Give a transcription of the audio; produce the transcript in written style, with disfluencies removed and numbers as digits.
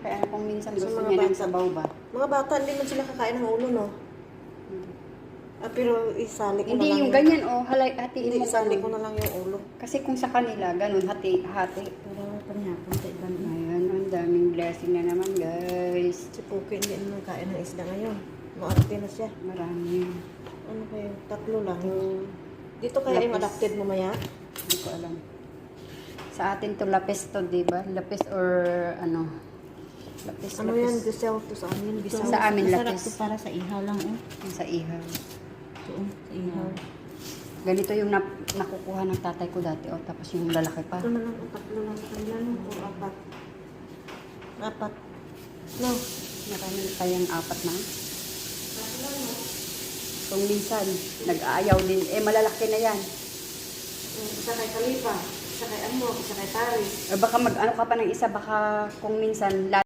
kaya kung minsan Sa gusto mga niya ng bata. sabaw ba? Mga bata, hindi man sila kakain ng ulo, no? Pero isali ko na Hindi lang yung ganyan, oh, hatiin Hindi, mo isali ko ganun. na lang yung ulo. Kasi kung sa kanila, ganun, hati. Pero panihapon sa ibang Ayan, ang daming blessing na naman, guys. Si Puki hindi naman kain ng isda ngayon. Maarte na siya. Marami. Ano kayo? Tatlo lang. Dito kaya yung Lapis. adapted mo maya? Hindi ko alam. Sa atin to lapis to, di ba? Lapis or ano? Lapis, Ano lapis. yan? Giselle to sa amin. Giselle. Sa amin, Masarap lapis. to para sa ihaw lang, eh. Yung sa ihaw. Ito, sa ihaw. Ganito yung nakukuha ng tatay ko dati. O, tapos yung lalaki pa. Ito na lang. Tatlo lang. Kailan? O apat. Apat. No. Marami tayong apat na. Kung minsan, nag-aayaw din. Eh, malalaki na yan. Isa kay Kalipa. Isa kay Amo. Isa kay Paris. Eh, baka mag-ano ka pa ng isa, baka kung minsan